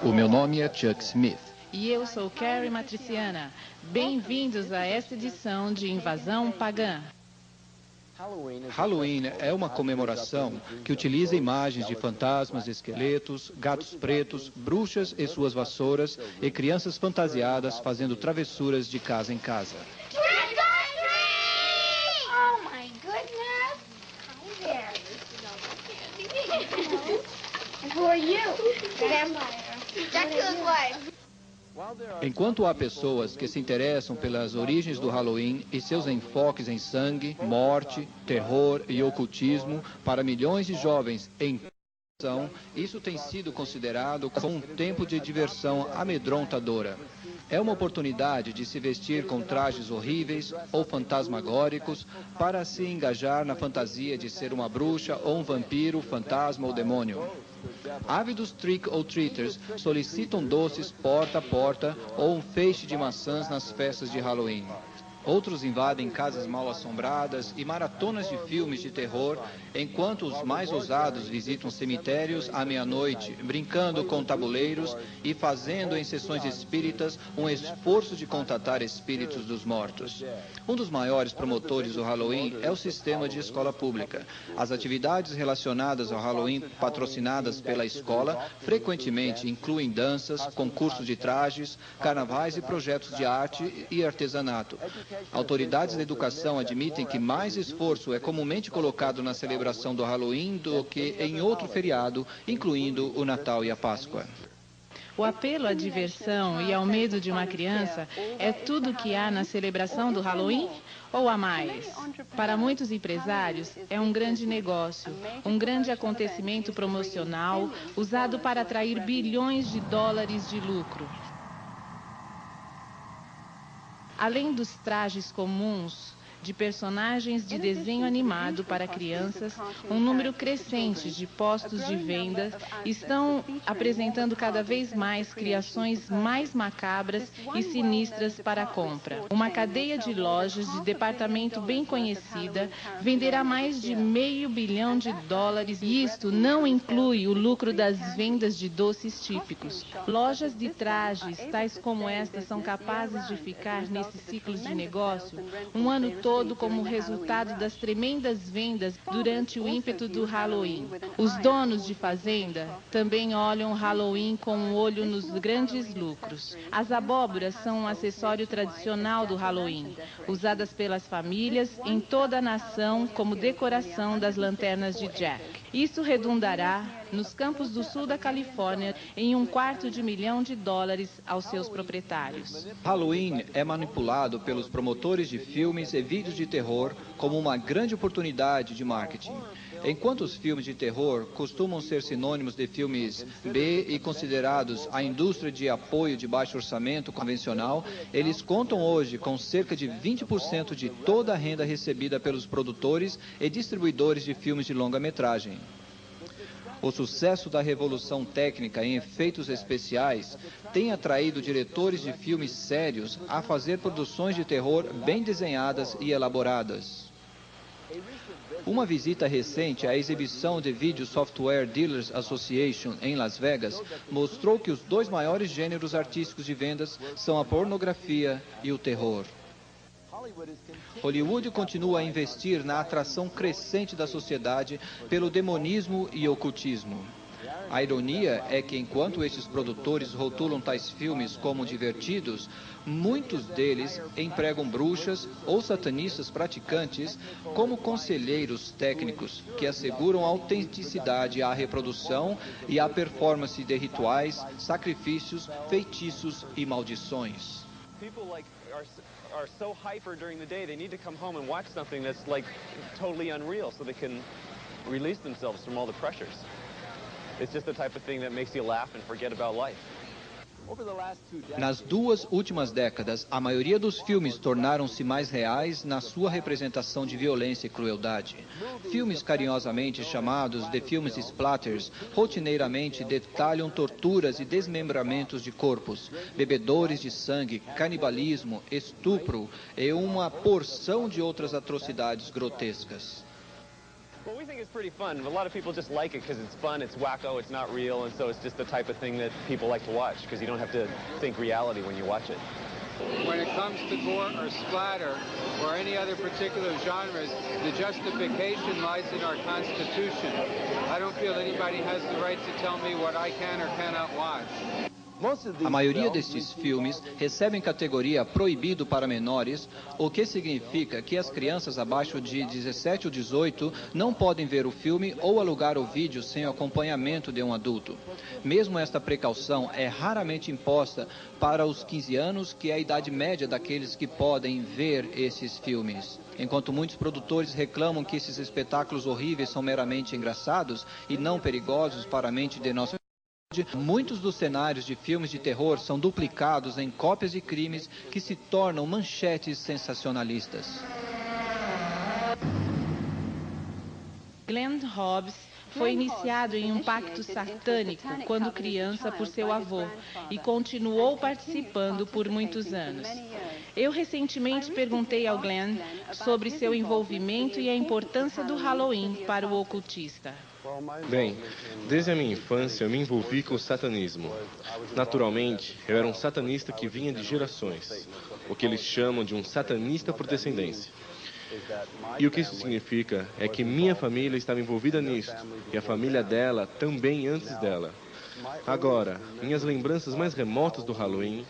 O meu nome é Chuck Smith. E eu sou Carrie Matriciana. Bem-vindos a esta edição de Invasão Pagã. Halloween é uma comemoração que utiliza imagens de fantasmas, esqueletos, gatos pretos, bruxas e suas vassouras e crianças fantasiadas fazendo travessuras de casa em casa. Oh my goodness! Hi there. And who are you? Vampire. Dracula's wife. Enquanto há pessoas que se interessam pelas origens do Halloween e seus enfoques em sangue, morte, terror e ocultismo, para milhões de jovens em isso tem sido considerado como um tempo de diversão amedrontadora. É uma oportunidade de se vestir com trajes horríveis ou fantasmagóricos para se engajar na fantasia de ser uma bruxa ou um vampiro, fantasma ou demônio. Ávidos trick-or-treaters solicitam doces porta a porta ou um feixe de maçãs nas festas de Halloween. Outros invadem casas mal assombradas e maratonas de filmes de terror, enquanto os mais ousados visitam cemitérios à meia-noite, brincando com tabuleiros e fazendo em sessões espíritas um esforço de contatar espíritos dos mortos. Um dos maiores promotores do Halloween é o sistema de escola pública. As atividades relacionadas ao Halloween patrocinadas pela escola frequentemente incluem danças, concursos de trajes, carnavais e projetos de arte e artesanato. Autoridades da educação admitem que mais esforço é comumente colocado na celebração do Halloween do que em outro feriado, incluindo o Natal e a Páscoa. O apelo à diversão e ao medo de uma criança é tudo o que há na celebração do Halloween ou há mais? Para muitos empresários, é um grande negócio, um grande acontecimento promocional usado para atrair bilhões de dólares de lucro. Além dos trajes comuns de personagens de desenho animado para crianças, um número crescente de postos de venda estão apresentando cada vez mais criações mais macabras e sinistras para a compra. Uma cadeia de lojas de departamento bem conhecida venderá mais de $500 milhão e isto não inclui o lucro das vendas de doces típicos. Lojas de trajes, tais como esta, são capazes de ficar nesses ciclos de negócio um ano todo como resultado das tremendas vendas durante o ímpeto do Halloween. Os donos de fazenda também olham o Halloween com um olho nos grandes lucros. As abóboras são um acessório tradicional do Halloween, usadas pelas famílias em toda a nação como decoração das lanternas de Jack. Isso redundará nos campos do sul da Califórnia em $250 milhão aos seus proprietários. Halloween é manipulado pelos promotores de filmes e vídeos de terror como uma grande oportunidade de marketing. Enquanto os filmes de terror costumam ser sinônimos de filmes B e considerados a indústria de apoio de baixo orçamento convencional, eles contam hoje com cerca de 20% de toda a renda recebida pelos produtores e distribuidores de filmes de longa-metragem. O sucesso da revolução técnica em efeitos especiais tem atraído diretores de filmes sérios a fazer produções de terror bem desenhadas e elaboradas. Uma visita recente à exibição de Video Software Dealers Association em Las Vegas mostrou que os dois maiores gêneros artísticos de vendas são a pornografia e o terror. Hollywood continua a investir na atração crescente da sociedade pelo demonismo e ocultismo. A ironia é que, enquanto estes produtores rotulam tais filmes como divertidos, muitos deles empregam bruxas ou satanistas praticantes como conselheiros técnicos que asseguram a autenticidade à reprodução e à performance de rituais, sacrifícios, feitiços e maldições. Are so hyper during the day, they need to come home and watch something that's like totally unreal so they can release themselves from all the pressures. It's just the type of thing that makes you laugh and forget about life. Nas duas últimas décadas, a maioria dos filmes tornaram-se mais reais na sua representação de violência e crueldade. Filmes carinhosamente chamados de filmes splatters rotineiramente detalham torturas e desmembramentos de corpos, bebedores de sangue, canibalismo, estupro e uma porção de outras atrocidades grotescas. Well, we think it's pretty fun. A lot of people just like it because it's fun, it's wacko, it's not real, and so it's just the type of thing that people like to watch because you don't have to think reality when you watch it. When it comes to gore or splatter or any other particular genres, the justification lies in our Constitution. I don't feel anybody has the right to tell me what I can or cannot watch. A maioria destes filmes recebem categoria proibido para menores, o que significa que as crianças abaixo de 17 ou 18 não podem ver o filme ou alugar o vídeo sem o acompanhamento de um adulto. Mesmo esta precaução é raramente imposta para os 15 anos, que é a idade média daqueles que podem ver esses filmes. Enquanto muitos produtores reclamam que esses espetáculos horríveis são meramente engraçados e não perigosos para a mente de nossa muitos dos cenários de filmes de terror são duplicados em cópias de crimes que se tornam manchetes sensacionalistas. Glenn Hobbs foi iniciado em um pacto satânico quando criança por seu avô e continuou participando por muitos anos. Eu recentemente perguntei ao Glenn sobre seu envolvimento e a importância do Halloween para o ocultista. Bem, desde a minha infância eu me envolvi com o satanismo. Naturalmente, eu era um satanista que vinha de gerações, o que eles chamam de um satanista por descendência. E o que isso significa é que minha família estava envolvida nisto, e a família dela também antes dela. Agora, minhas lembranças mais remotas do Halloween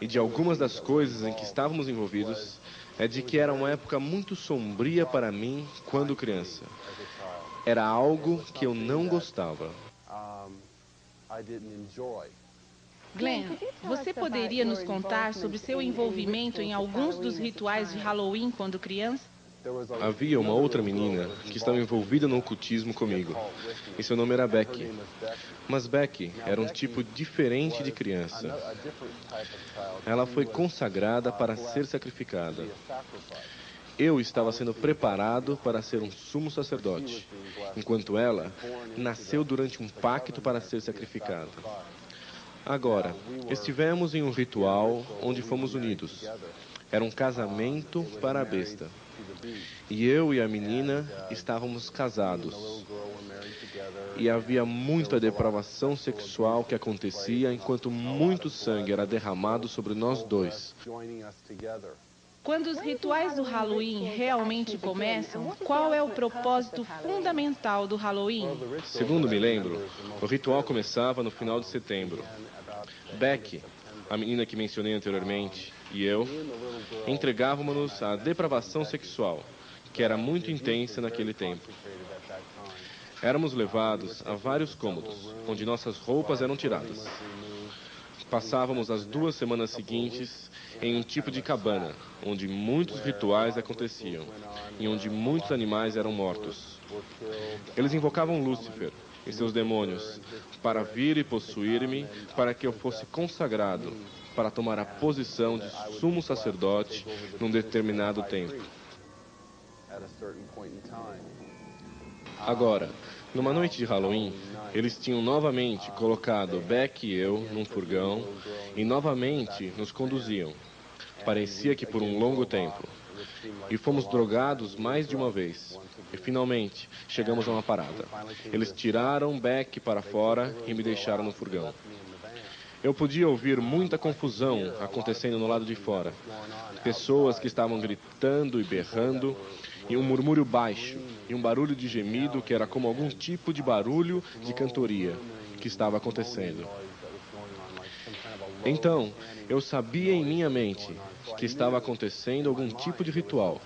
e de algumas das coisas em que estávamos envolvidos é de que era uma época muito sombria para mim quando criança. Era algo que eu não gostava. Glenn, você poderia nos contar sobre seu envolvimento em alguns dos rituais de Halloween quando criança? Havia uma outra menina que estava envolvida no ocultismo comigo, e seu nome era Becky. Mas Becky era um tipo diferente de criança. Ela foi consagrada para ser sacrificada. Eu estava sendo preparado para ser um sumo sacerdote, enquanto ela nasceu durante um pacto para ser sacrificada. Agora, estivemos em um ritual onde fomos unidos. Era um casamento para a besta. E eu e a menina estávamos casados. E havia muita depravação sexual que acontecia enquanto muito sangue era derramado sobre nós dois. Quando os rituais do Halloween realmente começam, qual é o propósito fundamental do Halloween? Segundo me lembro, o ritual começava no final de setembro. Becky, a menina que mencionei anteriormente, e eu entregávamos-nos à depravação sexual, que era muito intensa naquele tempo. Éramos levados a vários cômodos, onde nossas roupas eram tiradas. Passávamos as 2 semanas seguintes em um tipo de cabana, onde muitos rituais aconteciam, e onde muitos animais eram mortos. Eles invocavam Lúcifer e seus demônios para vir e possuir-me, para que eu fosse consagrado, para tomar a posição de sumo sacerdote num determinado tempo. Agora, numa noite de Halloween, eles tinham novamente colocado Beck e eu num furgão e novamente nos conduziam. Parecia que por um longo tempo. E fomos drogados mais de uma vez. E finalmente chegamos a uma parada. Eles tiraram Beck para fora e me deixaram no furgão. Eu podia ouvir muita confusão acontecendo no lado de fora. Pessoas que estavam gritando e berrando, e um murmúrio baixo, e um barulho de gemido que era como algum tipo de barulho de cantoria que estava acontecendo. Então, eu sabia em minha mente que estava acontecendo algum tipo de ritual,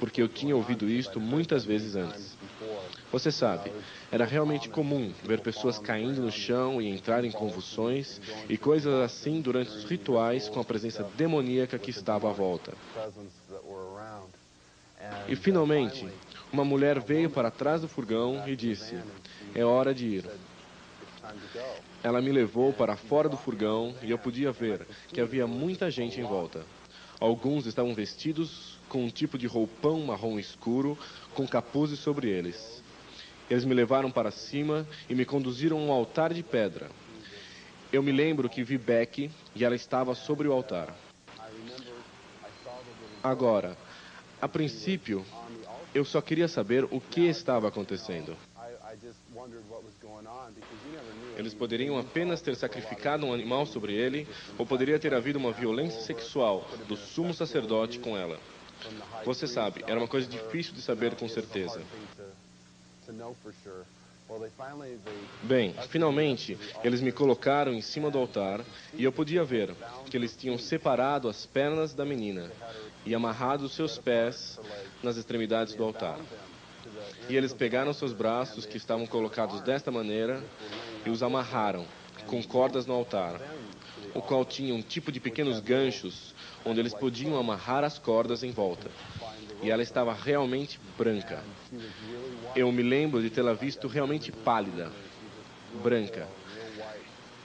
porque eu tinha ouvido isto muitas vezes antes. Você sabe, era realmente comum ver pessoas caindo no chão e entrarem em convulsões e coisas assim durante os rituais com a presença demoníaca que estava à volta. E finalmente, uma mulher veio para trás do furgão e disse: "É hora de ir." Ela me levou para fora do furgão e eu podia ver que havia muita gente em volta. Alguns estavam vestidos com um tipo de roupão marrom escuro, com capuzes sobre eles. Eles me levaram para cima e me conduziram a um altar de pedra. Eu me lembro que vi Becky e ela estava sobre o altar. Agora, a princípio, Eu só queria saber o que estava acontecendo. Eles poderiam apenas ter sacrificado um animal sobre ele, ou poderia ter havido uma violência sexual do sumo sacerdote com ela. Você sabe, era uma coisa difícil de saber com certeza. Bem, finalmente, eles me colocaram em cima do altar e eu podia ver que eles tinham separado as pernas da menina e amarrado os seus pés nas extremidades do altar. E eles pegaram seus braços, que estavam colocados desta maneira, e os amarraram com cordas no altar, o qual tinha um tipo de pequenos ganchos, onde eles podiam amarrar as cordas em volta. E ela estava realmente branca. Eu me lembro de tê-la visto realmente pálida, branca.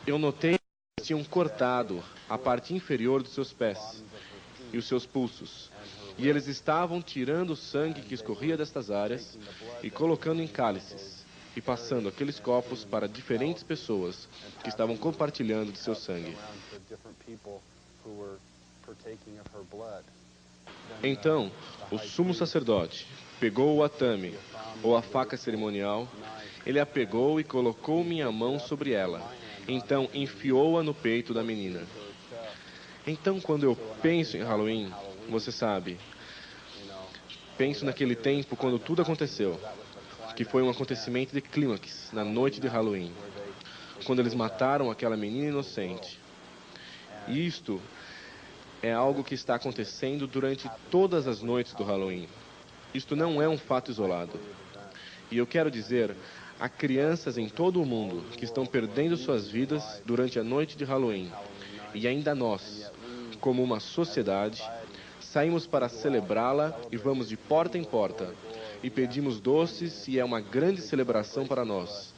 Eu notei que eles tinham cortado a parte inferior dos seus pés e os seus pulsos. E eles estavam tirando o sangue que escorria destas áreas e colocando em cálices e passando aqueles copos para diferentes pessoas que estavam compartilhando de seu sangue. Então, o sumo sacerdote pegou o atame, ou a faca cerimonial, ele a pegou e colocou minha mão sobre ela. Então, enfiou-a no peito da menina. Então, quando eu penso em Halloween, você sabe, penso naquele tempo quando tudo aconteceu, que foi um acontecimento de clímax, na noite de Halloween, quando eles mataram aquela menina inocente. E isto é algo que está acontecendo durante todas as noites do Halloween. Isto não é um fato isolado. E eu quero dizer, há crianças em todo o mundo que estão perdendo suas vidas durante a noite de Halloween. E ainda nós, como uma sociedade, saímos para celebrá-la e vamos de porta em porta. E pedimos doces e é uma grande celebração para nós.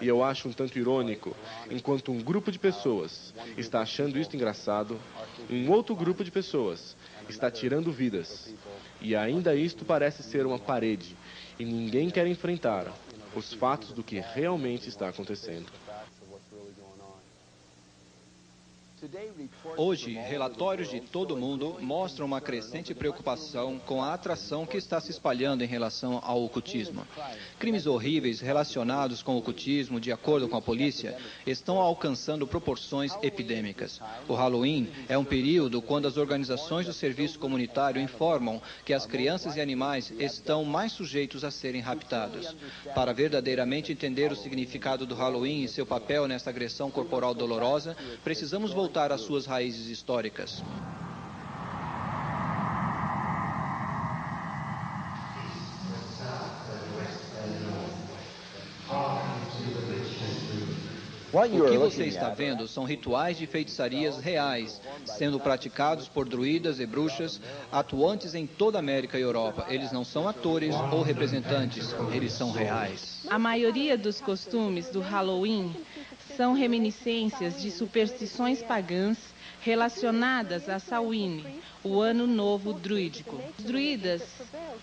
E eu acho um tanto irônico, enquanto um grupo de pessoas está achando isto engraçado, um outro grupo de pessoas está tirando vidas. E ainda isto parece ser uma parede, e ninguém quer enfrentar os fatos do que realmente está acontecendo. Hoje, relatórios de todo o mundo mostram uma crescente preocupação com a atração que está se espalhando em relação ao ocultismo. Crimes horríveis relacionados com o ocultismo, de acordo com a polícia, estão alcançando proporções epidêmicas. O Halloween é um período quando as organizações do serviço comunitário informam que as crianças e animais estão mais sujeitos a serem raptados. Para verdadeiramente entender o significado do Halloween e seu papel nesta agressão corporal dolorosa, precisamos voltar às suas raízes históricas. O que você está vendo são rituais de feitiçarias reais, sendo praticados por druidas e bruxas atuantes em toda a América e Europa. Eles não são atores ou representantes, eles são reais. A maioria dos costumes do Halloween são reminiscências de superstições pagãs relacionadas a Samhain, o Ano Novo Druídico. Os druidas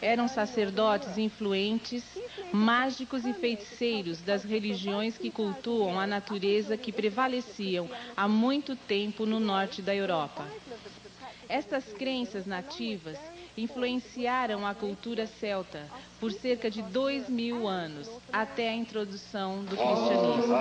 eram sacerdotes influentes, mágicos e feiticeiros das religiões que cultuam a natureza que prevaleciam há muito tempo no norte da Europa. Estas crenças nativas influenciaram a cultura celta por cerca de 2000 anos, até a introdução do cristianismo.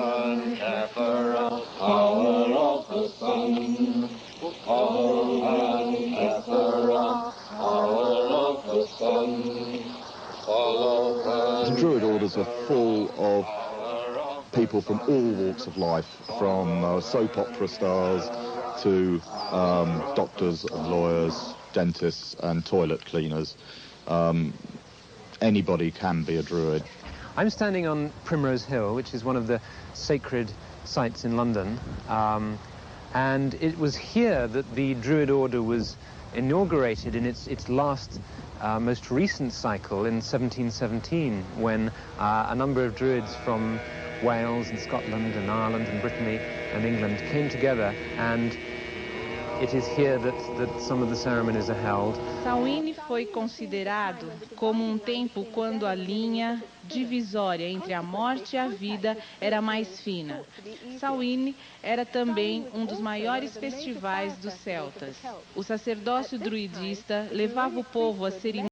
The Druid orders are full of people from all walks of life, from soap opera stars to doctors and lawyers, dentists and toilet cleaners. Anybody can be a Druid. I'm standing on Primrose Hill, which is one of the sacred sites in London, and it was here that the Druid order was inaugurated in its last most recent cycle in 1717, when a number of Druids from Wales and Scotland and Ireland and Brittany and England came together, and it is here that some of the ceremonies are held. Samhain foi considerado como tempo quando a linha divisória entre a morte e a vida era mais fina. Samhain era também dos maiores festivais dos celtas. O sacerdócio druidista levava o povo a cerimônias